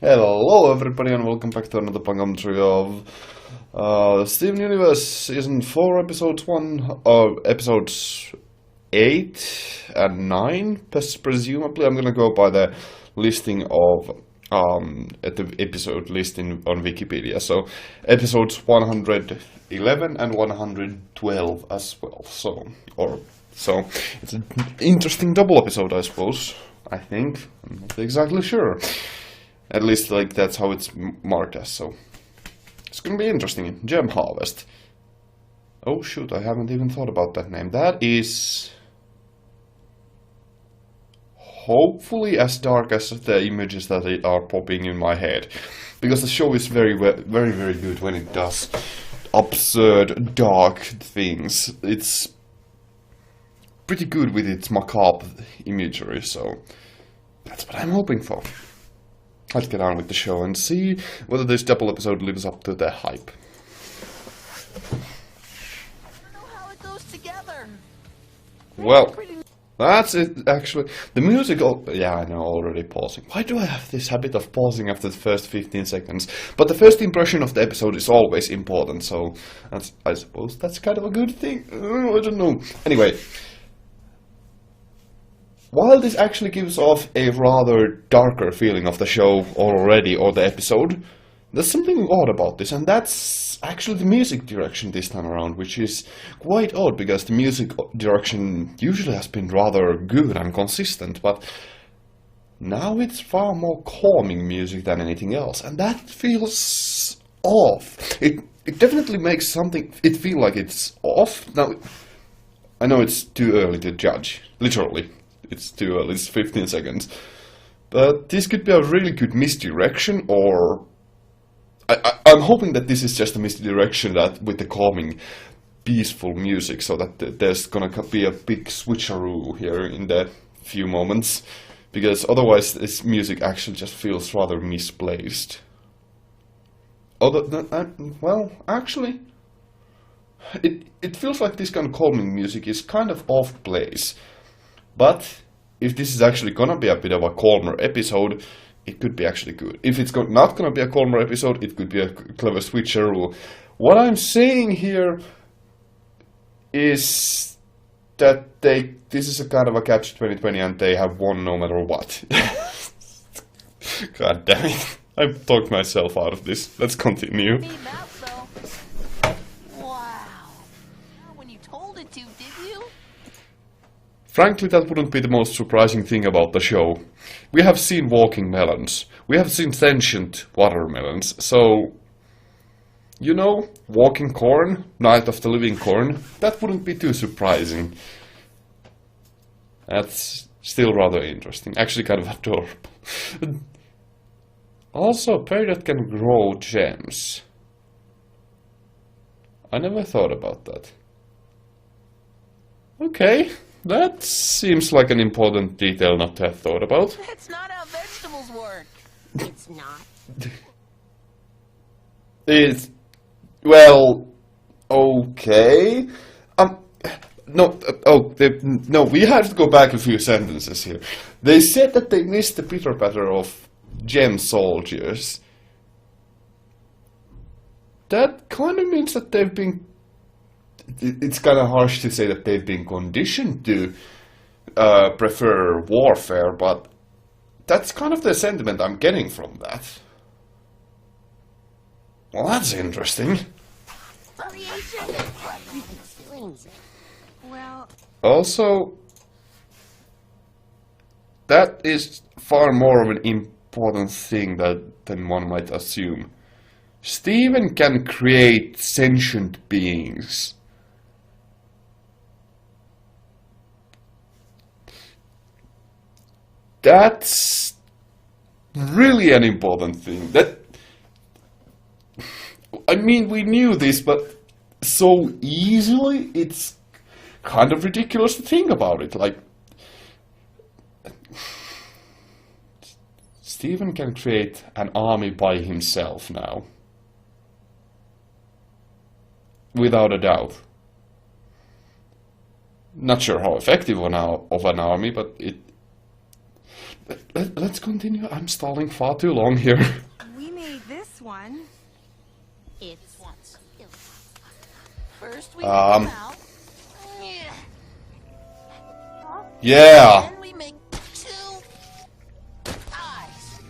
Hello everybody and welcome back to another commentary of Steven Universe Season 4 Episodes 1, Episodes 8 and 9, presumably. I'm gonna go by the listing of, at the episode listing on Wikipedia, so Episodes 111 and 112 as well, so it's an interesting double episode, I suppose, I think. I'm not exactly sure. At least, like, that's how it's marked as, so it's gonna be interesting. Gem Harvest. Oh shoot, I haven't even thought about that name. That is hopefully as dark as the images that are popping in my head. Because the show is very good when it does absurd, dark things. It's pretty good with its macabre imagery, so that's what I'm hoping for. Let's get on with the show and see whether this double episode lives up to the hype. I don't know how it goes together. Well, that's it, actually. The music... yeah, I know, already pausing. Why do I have this habit of pausing after the first 15 seconds? But the first impression of the episode is always important, so I suppose that's kind of a good thing. I don't know. Anyway... while this actually gives off a rather darker feeling of the show already, or the episode, there's something odd about this, and that's actually the music direction this time around, which is quite odd, because the music direction usually has been rather good and consistent, but now it's far more calming music than anything else, and that feels off. It definitely makes something it feel like it's off. Now, I know it's too early to judge, literally. It's too early, it's 15 seconds. But this could be a really good misdirection, or... I'm hoping that this is just a misdirection that with the calming, peaceful music, so that there's gonna be a big switcheroo here in the few moments. Because otherwise this music actually just feels rather misplaced. Well, actually... It feels like this kind of calming music is kind of off place. But if this is actually gonna be a bit of a calmer episode, it could be actually good. If it's not gonna be a calmer episode, it could be a clever switcheroo. What I'm saying here is that this is a kind of a catch 2020 and they have won no matter what. God damn it. I've talked myself out of this. Let's continue. Wow. When you told it to, did you? Frankly, that wouldn't be the most surprising thing about the show. We have seen walking melons. We have seen sentient watermelons. So, you know, walking corn, Night of the Living Corn, that wouldn't be too surprising. That's still rather interesting. Actually kind of adorable. Also, a berry that can grow gems. I never thought about that. Okay. That seems like an important detail not to have thought about. That's not how vegetables work. It's not. It's... well... okay... no, we have to go back a few sentences here. They said that they missed the pitter-patter of gem soldiers. That kind of means that they've been... it's kind of harsh to say that they've been conditioned to prefer warfare, but that's kind of the sentiment I'm getting from that. Well, that's interesting. Well... also, that is far more of an important thing than one might assume. Steven can create sentient beings. That's really an important thing. I mean, we knew this, but so easily, it's kind of ridiculous to think about it. Like, Steven can create an army by himself now. Without a doubt. Not sure how effective of an army, but let's continue. I'm stalling far too long here. We made this one. It's first we make them out. Yeah. Then we make 2 eyes.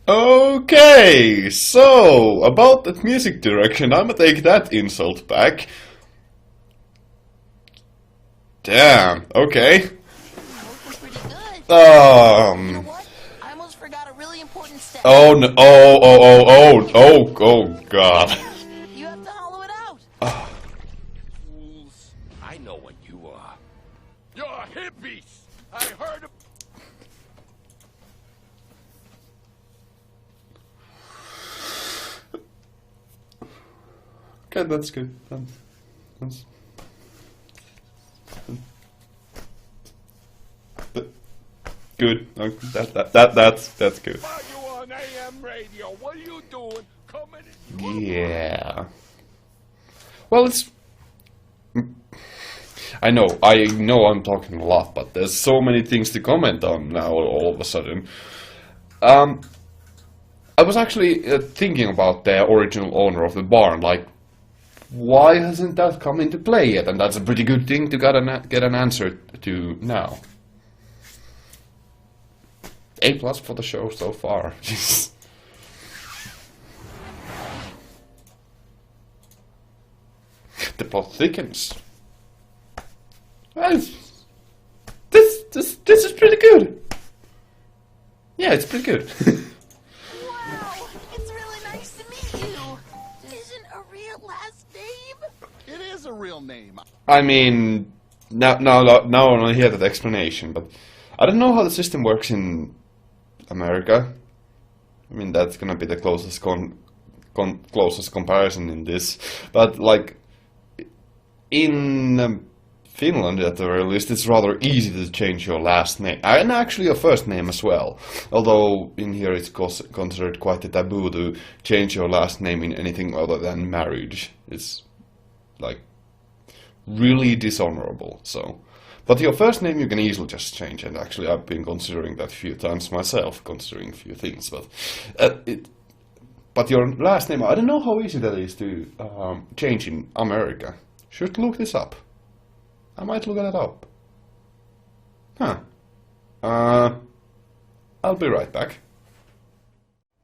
Okay, so about that music direction, I'ma take that insult back. Damn, okay. Looking pretty good. You know what? I almost forgot a really important step. Oh no, oh god. You have to hollow it out. Fools, I know what you are. You're hippies! I heard of... Okay, that's good. That's good. That's good. Why you on AM radio? What are you doing? Coming in... Yeah. Well, it's. I know I'm talking a lot, but there's so many things to comment on now. All of a sudden, I was actually thinking about the original owner of the barn. Like, why hasn't that come into play yet? And that's a pretty good thing to get an answer to now. A+ for the show so far. The plot thickens. Well, this is pretty good. Yeah, it's pretty good. Wow, it's really nice to meet you. Isn't a real last name? It is a real name. I mean, now I only hear that explanation, but I don't know how the system works in America. I mean, that's gonna be the closest closest comparison in this, but like in Finland, at the very least, it's rather easy to change your last name, and actually your first name as well. Although in here it's considered quite a taboo to change your last name in anything other than marriage. It's like really dishonorable. So, but your first name you can easily just change, and actually I've been considering that a few times myself, considering a few things. But but your last name, I don't know how easy that is to change in America. Should look this up. I might look it up. Huh. I'll be right back.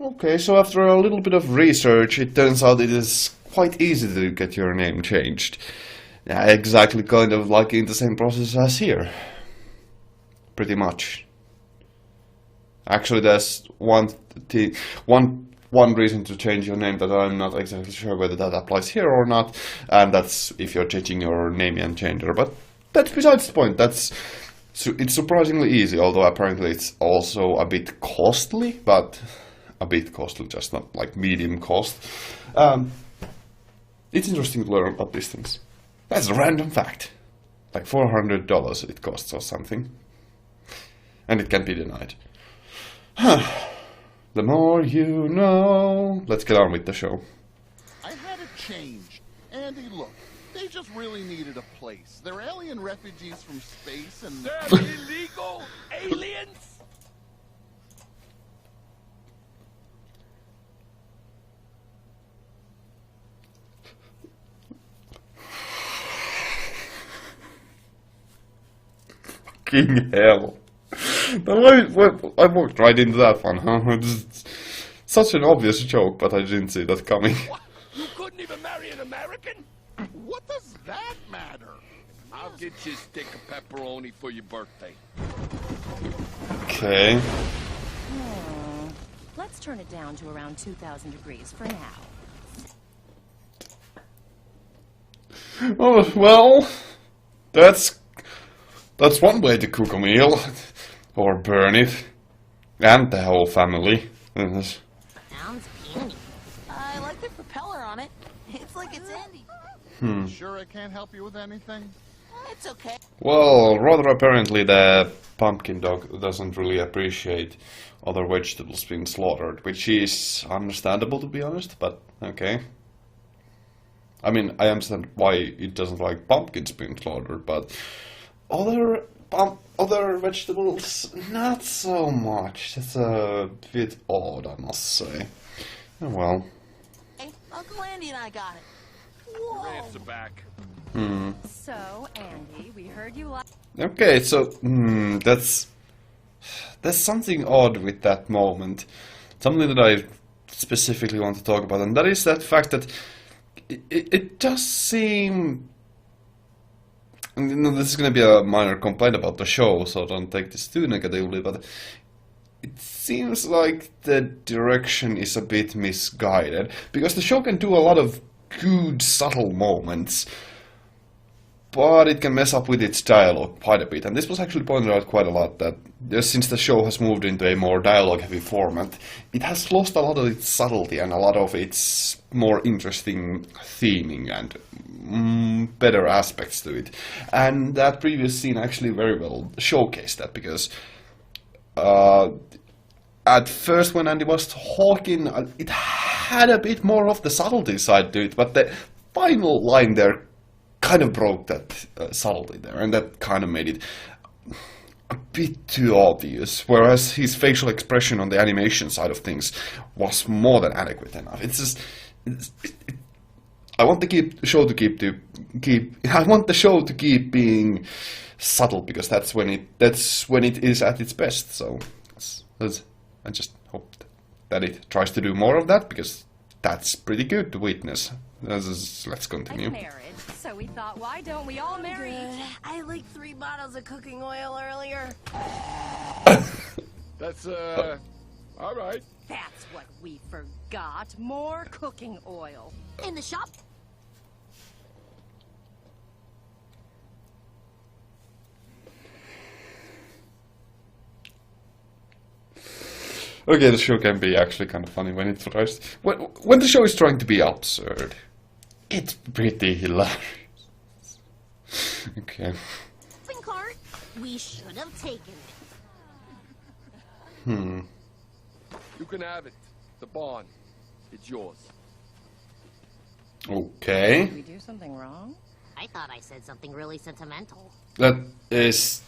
Okay, so after a little bit of research, it turns out it is quite easy to get your name changed. Yeah, exactly kind of like in the same process as here. Pretty much. Actually, there's one reason to change your name that I'm not exactly sure whether that applies here or not, and that's if you're changing your name and gender. But that's besides the point. It's surprisingly easy, although apparently it's also a bit costly, but a bit costly, just not like medium cost. It's interesting to learn about these things. That's a random fact. Like $400 it costs or something. And it can be denied. The more you know. Let's get on with the show. I had it changed. Andy, look, they just really needed a place. They're alien refugees from space and... They're illegal aliens? Fucking hell. I walked right into that one, huh? It's such an obvious joke, but I didn't see that coming. What? You couldn't even marry an American? What does that matter? I'll get you a stick of pepperoni for your birthday. Okay. Let's turn it down to around 2,000 degrees for now. Oh, well, that's one way to cook a meal. Or burn it. And the whole family. Sounds handy. I like the propeller on it. It's like it's handy. Sure I can't help you with anything? It's okay. Well, rather apparently the pumpkin dog doesn't really appreciate other vegetables being slaughtered, which is understandable to be honest, but okay. I mean, I understand why it doesn't like pumpkins being slaughtered, but other other vegetables, not so much. That's a bit odd, I must say. Oh well. Hey, Uncle Andy and I got it. Your Whoa. answer back. So, Andy, we heard you like... Okay, so there's something odd with that moment. Something that I specifically want to talk about, and that is that fact that it does seem... You know, this is going to be a minor complaint about the show, so don't take this too negatively, but it seems like the direction is a bit misguided, because the show can do a lot of good, subtle moments, but it can mess up with its dialogue quite a bit. And this was actually pointed out quite a lot, that since the show has moved into a more dialogue-heavy format, it has lost a lot of its subtlety and a lot of its more interesting theming and better aspects to it. And that previous scene actually very well showcased that, because at first when Andy was talking, it had a bit more of the subtlety side to it, but the final line there kind of broke that subtlety there, and that kind of made it a bit too obvious, whereas his facial expression on the animation side of things was more than adequate enough. It's just... I want the show to keep being subtle, because that's when it is at its best. So I just hope that it tries to do more of that, because that's pretty good to witness. Let's continue. Like marriage, so we thought, why don't we all marry each other? I like 3 bottles of cooking oil earlier. That's, all right. That's what we forgot. More cooking oil. In the shop? Okay, the show can be actually kind of funny when it tries... When the show is trying to be absurd, it's pretty hilarious. Okay. Shopping cart? We should have taken it. You can have it. The barn. It's yours. Okay. Did we do something wrong? I thought I said something really sentimental. That is...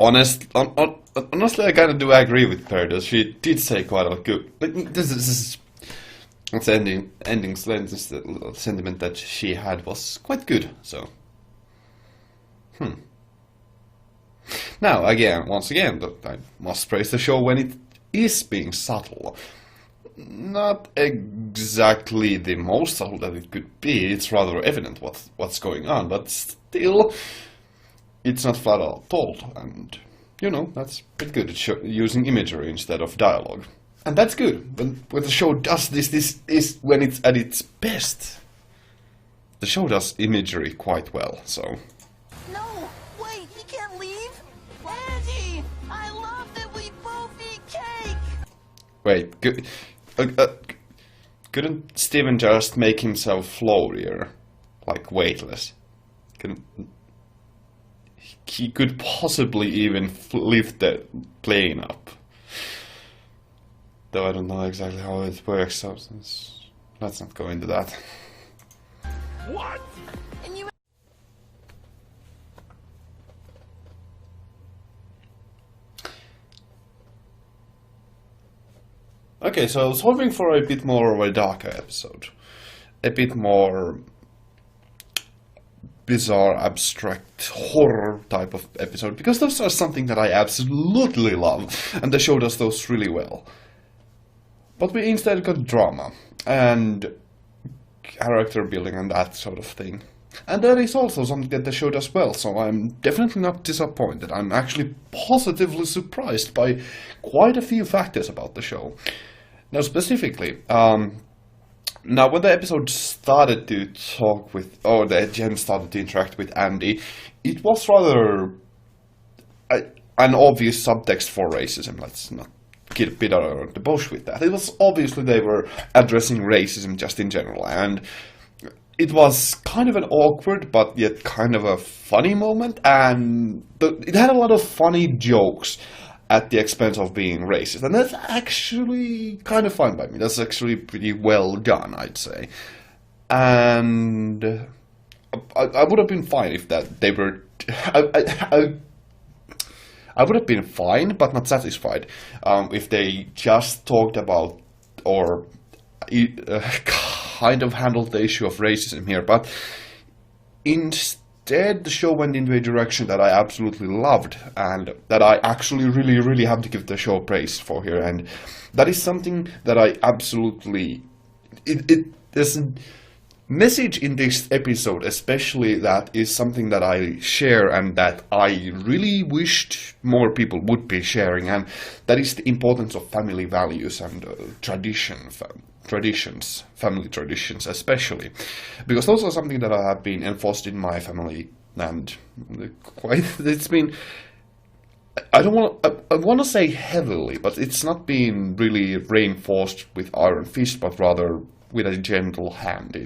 Honestly, I kind of do agree with her. She did say quite a good... This is... It's ending sentiment that she had was quite good, so... Now, once again, I must praise the show when it is being subtle. Not exactly the most subtle that it could be, it's rather evident what's going on, but still, it's not flat out told, and, you know, that's pretty good at using imagery instead of dialogue. And that's good. When the show does this is when it's at its best. The show does imagery quite well, so... No! Wait, he can't leave? Andy! I love that we both eat cake! Wait, couldn't Steven just make himself floatier? Like, weightless? He could possibly even lift the plane up. Though I don't know exactly how it works, so let's not go into that. What? And you... Okay, so I was hoping for a bit more of a darker episode. A bit more bizarre, abstract, horror type of episode, because those are something that I absolutely love, and the show does those really well. But we instead got drama, and character building and that sort of thing. And that is also something that the show does well, so I'm definitely not disappointed. I'm actually positively surprised by quite a few factors about the show. Now specifically, now when the episode started to talk with, or the Jen started to interact with Andy, it was rather an obvious subtext for racism. Let's not get a bit around the bush with that. It was obviously they were addressing racism just in general, and it was kind of an awkward but yet kind of a funny moment, and it had a lot of funny jokes at the expense of being racist, and that's actually kind of fine by me. That's actually pretty well done, I'd say. And I would have been fine if that they were... I would have been fine, but not satisfied, if they just talked about or kind of handled the issue of racism here. But instead, the show went into a direction that I absolutely loved, and that I actually really, really have to give the show praise for here. And that is something that I absolutely... There's a message in this episode, especially, that is something that I share and that I really wished more people would be sharing, and that is the importance of family values and traditions, family traditions especially, because those are something that I have been enforced in my family, and it's been, I want to say heavily, but it's not been really reinforced with iron fist, but rather with a gentle hand.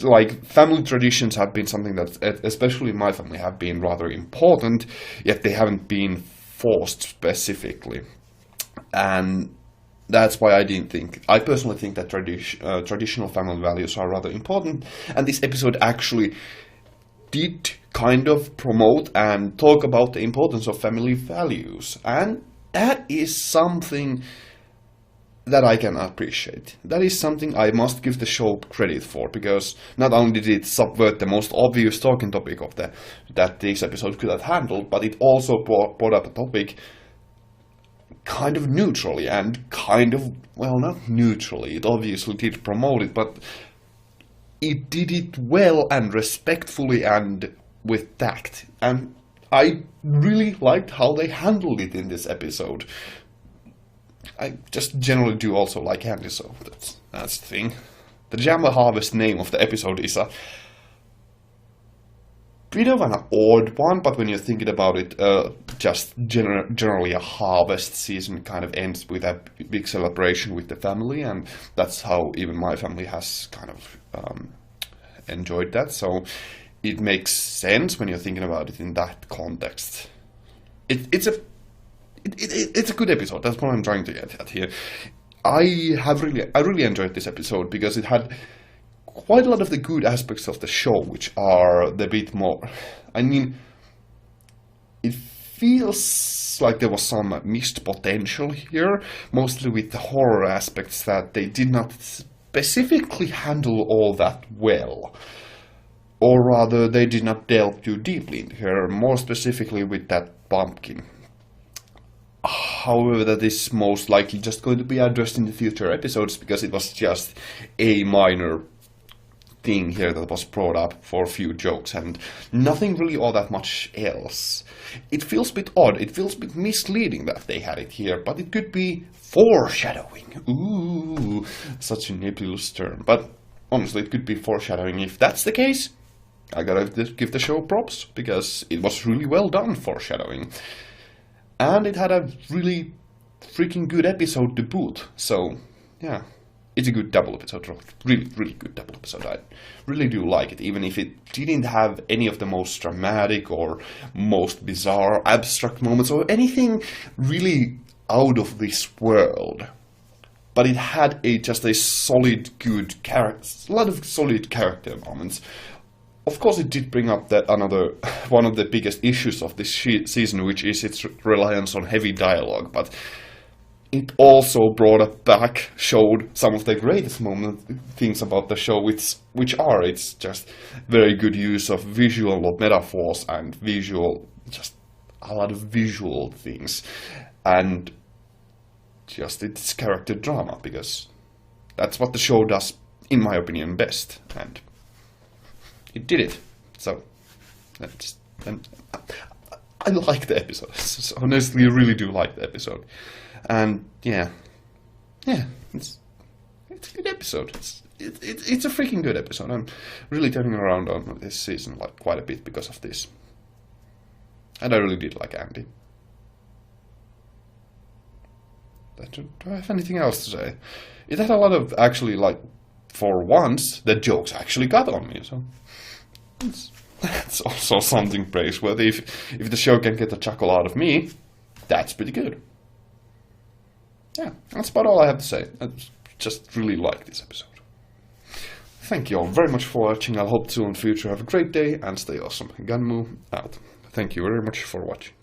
Like, family traditions have been something that, especially in my family, have been rather important, yet they haven't been forced specifically. And that's why I personally think that traditional family values are rather important, and this episode actually did kind of promote and talk about the importance of family values, and that is something that I can appreciate. That is something I must give the show credit for, because not only did it subvert the most obvious talking topic of that this episode could have handled, but it also brought up a topic kind of neutrally, and kind of, well, not neutrally, it obviously did promote it, but it did it well and respectfully and with tact. And I really liked how they handled it in this episode. I just generally do also like candy, so that's the thing. The Jammer Harvest name of the episode is a bit of an odd one, but when you're thinking about it, just generally a harvest season kind of ends with a big celebration with the family, and that's how even my family has kind of enjoyed that, so it makes sense when you're thinking about it in that context. It's a good episode. That's what I'm trying to get at here. I really enjoyed this episode because it had quite a lot of the good aspects of the show, which are the bit more. I mean, it feels like there was some missed potential here, mostly with the horror aspects that they did not specifically handle all that well. Or rather, they did not delve too deeply into here, more specifically with that pumpkin. However, that is most likely just going to be addressed in the future episodes, because it was just a minor thing here that was brought up for a few jokes, and nothing really all that much else. It feels a bit odd, it feels a bit misleading that they had it here, but it could be foreshadowing. Ooh, such a nebulous term. But honestly, it could be foreshadowing. If that's the case, I gotta give the show props, because it was really well done foreshadowing. And it had a really freaking good episode to boot. So, yeah, it's a good double episode. Really, really good double episode. I really do like it, even if it didn't have any of the most dramatic or most bizarre abstract moments or anything really out of this world. But it had just a solid, good character, a lot of solid character moments. Of course, it did bring up that one of the biggest issues of this season, which is its reliance on heavy dialogue. But it also showed some of the greatest things about the show, which are its just very good use of visual metaphors and just a lot of visual things, and just its character drama, because that's what the show does, in my opinion, best. And it did it. So, I like the episode. Honestly, I really do like the episode. And yeah, it's a good episode. It's a freaking good episode. I'm really turning around on this season like quite a bit because of this. And I really did like Andy. Do I have anything else to say? It had a lot of, actually, like, for once, the jokes actually got on me, so that's also something praiseworthy. If the show can get a chuckle out of me, that's pretty good. Yeah, that's about all I have to say. I just really like this episode. Thank you all very much for watching. I'll hope to in the future have a great day and stay awesome. Gunmoo out. Thank you very much for watching.